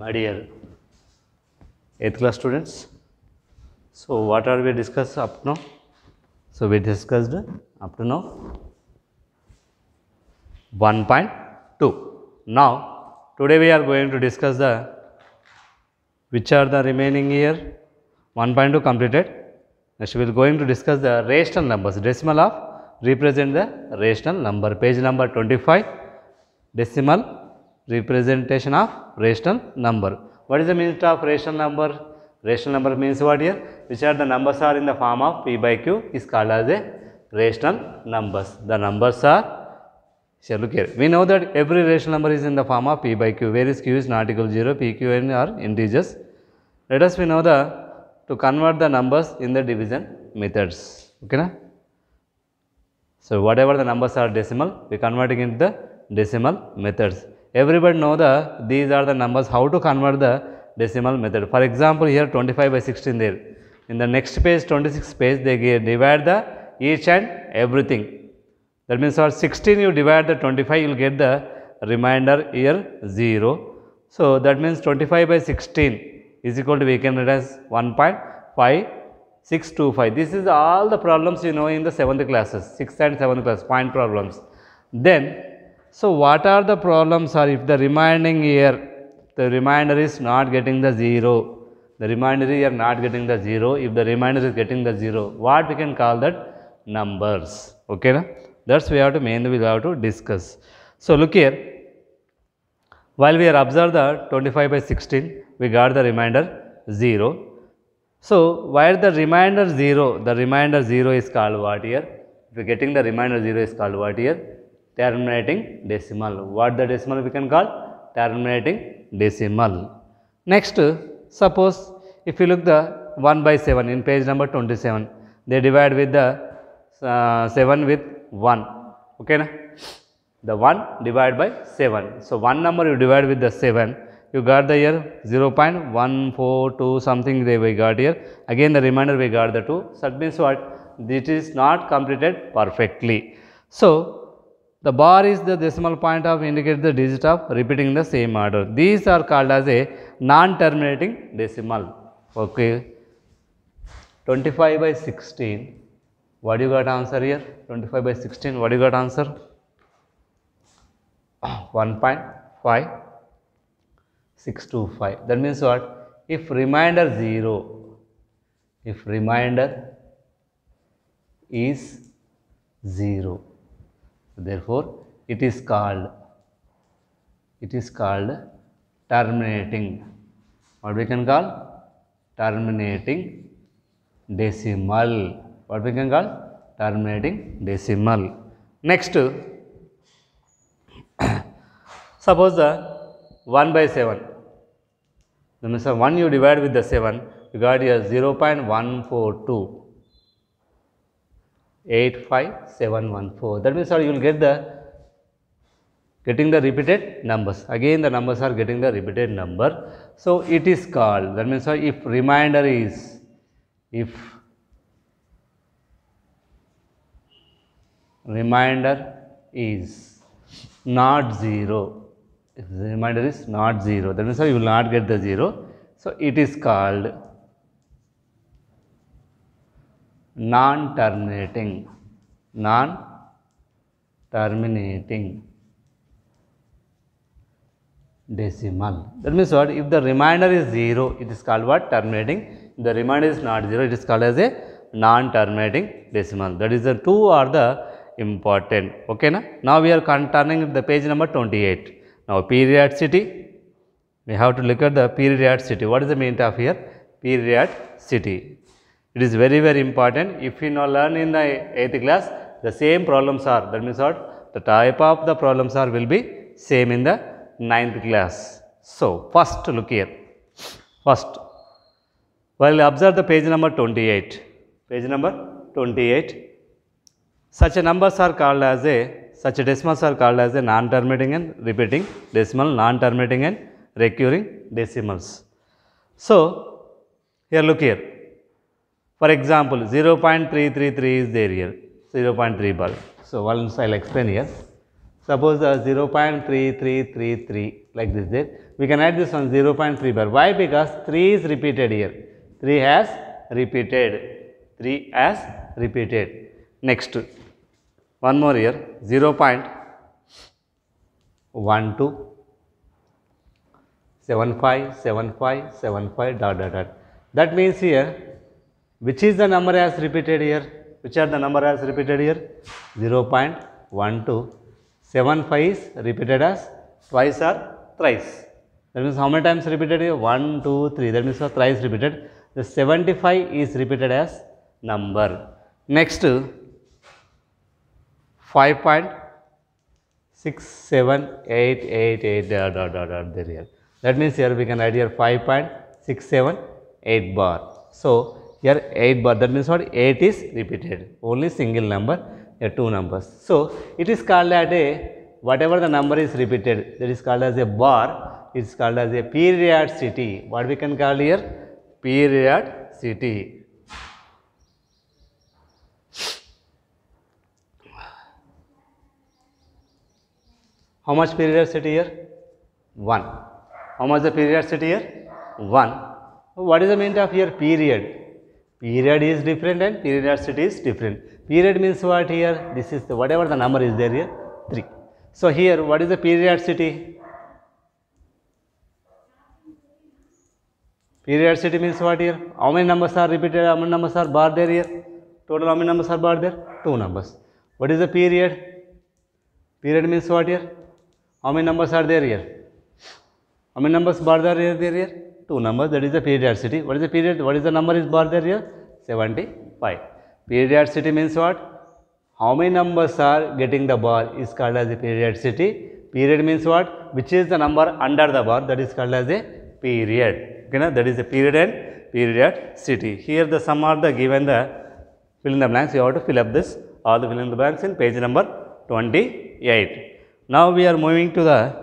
My dear 8th class students, so what are we discussed up now? So we discussed up to now 1.2. Now today we are going to discuss the which are the remaining here. 1.2 completed. Next we are going to discuss the rational numbers. Decimal of represent the rational number. Page number 25. Decimal representation of rational number. What is the meaning of rational number? Rational number means what here? Which are the numbers are in the form of p by q is called as a rational numbers. The numbers are, so look here, we know that every rational number is in the form of p by q, where is q is not equal to 0, p, q and are integers. Let us we know to convert the numbers in the division methods. Okay na? So whatever the numbers are decimal, we converting into the decimal methods. Everybody know these are the numbers, how to convert the decimal method. For example, here 25 by 16 there. In the next page, 26 page, they divide the each and everything. That means for 16 you divide the 25, you will get the remainder here 0. So that means 25 by 16 is equal to, we can write as 1.5625. This is all the problems you know in the 7th classes, 6th and 7th class, point problems. Then, so what are the problems are if the remaining here, the remainder is not getting the 0, the remainder here not getting the 0, if the remainder is getting the 0, what we can call that? Numbers. Okay na? That's we have to mainly we have to discuss. So look here, while we are observe the 25 by 16, we got the remainder 0. So while the remainder 0, the remainder 0 is called what here? If we are getting the remainder 0 is called what here? Terminating decimal. What the decimal we can call? Terminating decimal. Next, suppose if you look the 1 by 7 in page number 27, they divide with the 7 with 1. Okay na? The 1 divided by 7. So, one number you divide with the 7, you got the here 0.142 something they we got here. Again the remainder we got the 2. So, that means what? This is not completed perfectly. So, the bar is the decimal point of indicate the digit of repeating the same order. These are called as a non-terminating decimal. Okay. 25 by 16. What you got answer here? 25 by 16. What you got answer? 1.5625. That means what? If remainder 0, if remainder is 0. Therefore, it is called terminating. What we can call? Terminating decimal. What we can call? Terminating decimal. Next, suppose the 1 by 7. That means 1 you divide with the 7, you got here 0.142. 85714. That means you will get getting the repeated numbers. Again the numbers are getting the repeated number. So it is called, that means if remainder is, if remainder is not 0, if the remainder is not 0, that means you will not get the 0. So it is called non-terminating decimal. That means what? If the remainder is 0, it is called what? Terminating. If the remainder is not 0, it is called as a non-terminating decimal. That is the two are the important. Okay na? Now we are turning the page number 28. Now periodicity, we have to look at the periodicity. What is the meaning of here? Periodicity. It is very, very important. If you learn in the 8th class, the same problems are, that means what? The type of the problems are will be same in the 9th class. So, first look here. First, while observe the page number 28. Page number 28. Such a numbers are called as such a decimals are called as a non-terminating and repeating decimal, non-terminating and recurring decimals. So, here look here. For example, 0.333 is there here, 0.3 bar. So, once I will explain here. Suppose 0.3333 like this there. We can add this one 0.3 bar. Why? Because 3 is repeated here. 3 has repeated. 3 has repeated. Next, one more here 0.12 75 75 75 dot dot dot. That means here, which is the number as repeated here? Which are the number as repeated here? 0.12. 75 is repeated as twice or thrice. That means how many times repeated here? 1, 2, 3. That means thrice repeated. The 75 is repeated as number. Next, 5.67888 dot dot dot dot there here. That means here we can write here 5.678 bar. So here 8 bar. That means what? 8 is repeated. Only single number. Here 2 numbers. So it is called as a, whatever the number is repeated, that is called as a bar. It is called as a periodicity. What we can call here? Periodicity. How much periodicity here? 1. How much the periodicity here? 1. What is the meaning of here? Period. Period is different and periodicity is different. Period means what here? This is the, whatever the number is there here, 3. So here, what is the periodicity? Periodicity means what here? How many numbers are repeated? How many numbers are bar there here? Total how many numbers are bar there? 2 numbers. What is the period? Period means what here? How many numbers are there here? How many numbers bar there here? 2 numbers. That is the periodicity. What is the period? What is the number is bar there here? 75. Periodicity means what? How many numbers are getting the bar is called as a periodicity. Period means what? Which is the number under the bar, that is called as a period. Okay, na? That is the period and periodicity. Here the sum are the given the fill in the blanks. You have to fill up this all the fill in the blanks in page number 28. Now we are moving to the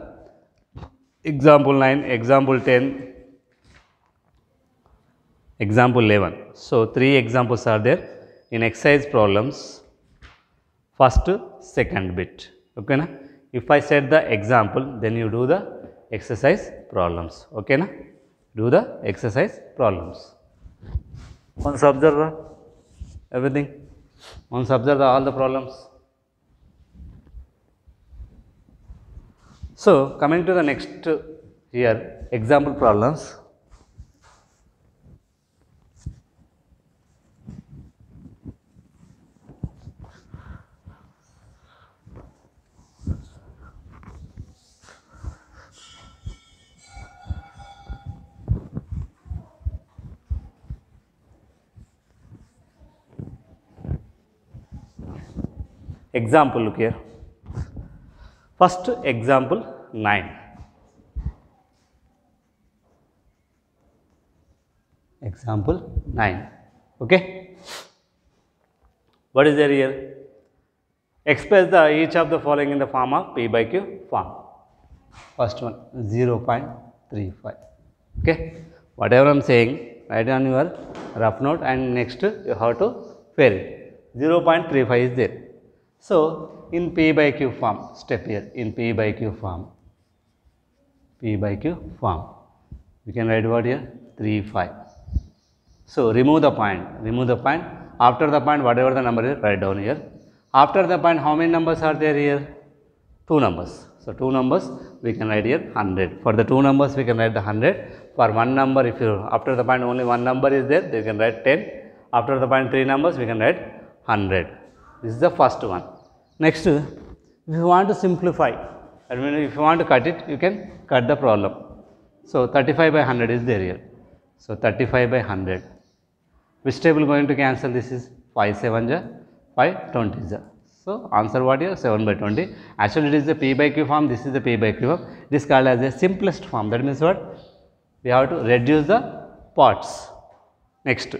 example 9, example 10, example 11. So 3 examples are there in exercise problems. First, second bit. Okay, na? If I set the example, then you do the exercise problems. Okay, na? Do the exercise problems. Once observe everything. Once observe all the problems. So coming to the next here, example problems. Example, look here. First example 9. Example 9. Okay. What is there here? Express the each of the following in the form of P by Q form. First one 0.35. Okay. Whatever I am saying, write on your rough note and next you have to fill it. 0.35 is there. So in P by Q form, step here in P by Q form. P by Q form. We can write what here? 35. So remove the point. Remove the point. After the point, whatever the number is, write down here. After the point, how many numbers are there here? 2 numbers. So 2 numbers we can write here 100. For the 2 numbers we can write the 100. For one number, if you after the point only one number is there, they can write 10. After the point 3 numbers we can write 100. This is the first one. Next, if you want to simplify, I mean if you want to cut it, you can cut the problem. So 35 by 100 is there here. So 35 by 100. Which table going to cancel? This is 5 7 ja, 5 20 ja. So answer what here? 7 by 20. Actually it is the P by Q form. This is the P by Q form. It is called as a simplest form. That means what? We have to reduce the parts. Next,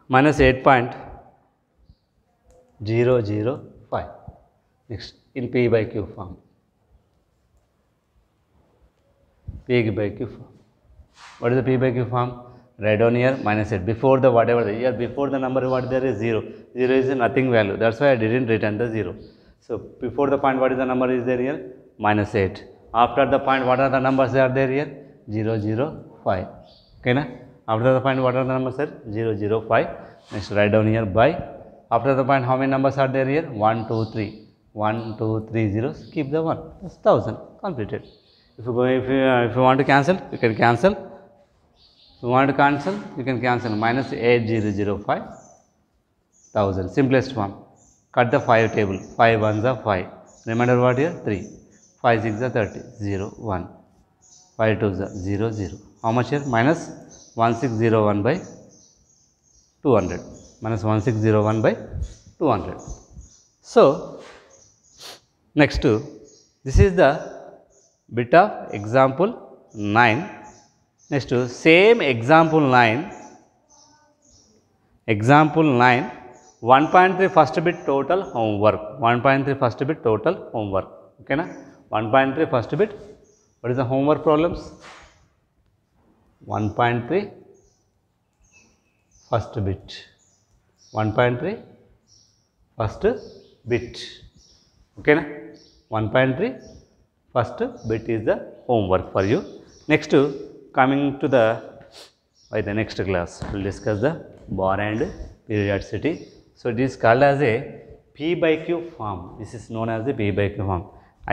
minus 8.005. Next, in P by Q form. P by Q form. What is the P by Q form? Write down here minus 8. Before the whatever the here before the number what there is 0. 0 is a nothing value. That's why I didn't return the 0. So before the point, what is the number is there here? -8. After the point, what are the numbers are there here? 0, 0, 5. Okay, na? After the point, what are the numbers are? 0, 0, 5. Next, write down here by. After the point, how many numbers are there here? 1, 2, 3. 1, 2, 3 zeros. Keep the 1. That's 1000. Completed. If you want to cancel, you can cancel. If you want to cancel, you can cancel. -8005. 1000. Simplest form. Cut the 5 table. 5 ones are 5. Remainder what here? 3. 5 6 are 30. 0, 1. 5 2s are 0, 0. How much here? -1601 by 200. -1601 by 200. So, next to this is the bit of example 9. Next to same example 9. Example 9. 1.3 first bit total homework. 1.3 first bit total homework. Okay na? 1.3 first bit. What is the homework problems? 1.3 first bit. 1.3 first bit. Okay na? 1.3 first bit is the homework for you. Next, coming to the next class, we will discuss the bar and periodicity. So, it is called as a P by Q form. This is known as the P by Q form.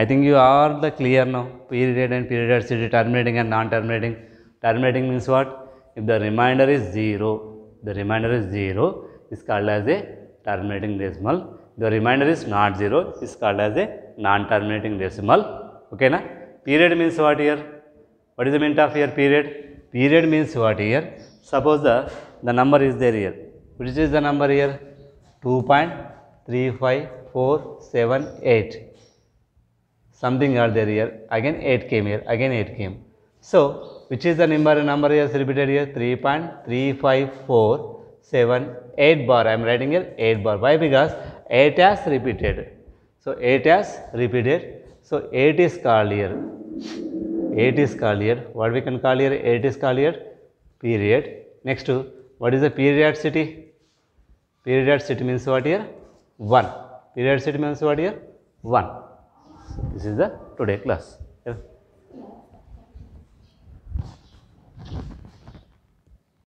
I think you are the clear now. Period and periodicity, terminating and non-terminating. Terminating means what? If the remainder is 0, the remainder is 0 is called as a terminating decimal. The remainder is not 0 is called as a non-terminating decimal. Okay na? Period means what here? What is the meaning of here period? Period means what here? Suppose the number is there here. Which is the number here? 2.35478. Something are there here. Again 8 came here. Again 8 came. So, which is the number here is repeated here? 3.35478 bar. I am writing here 8 bar. Why? Because 8 has repeated. So, 8 has repeated. So, 8 is called here. 8 is called here. What we can call here? 8 is called here period. Next, what is the periodicity? Periodicity means what here? 1. Periodicity means what here? 1. So, this is the today class.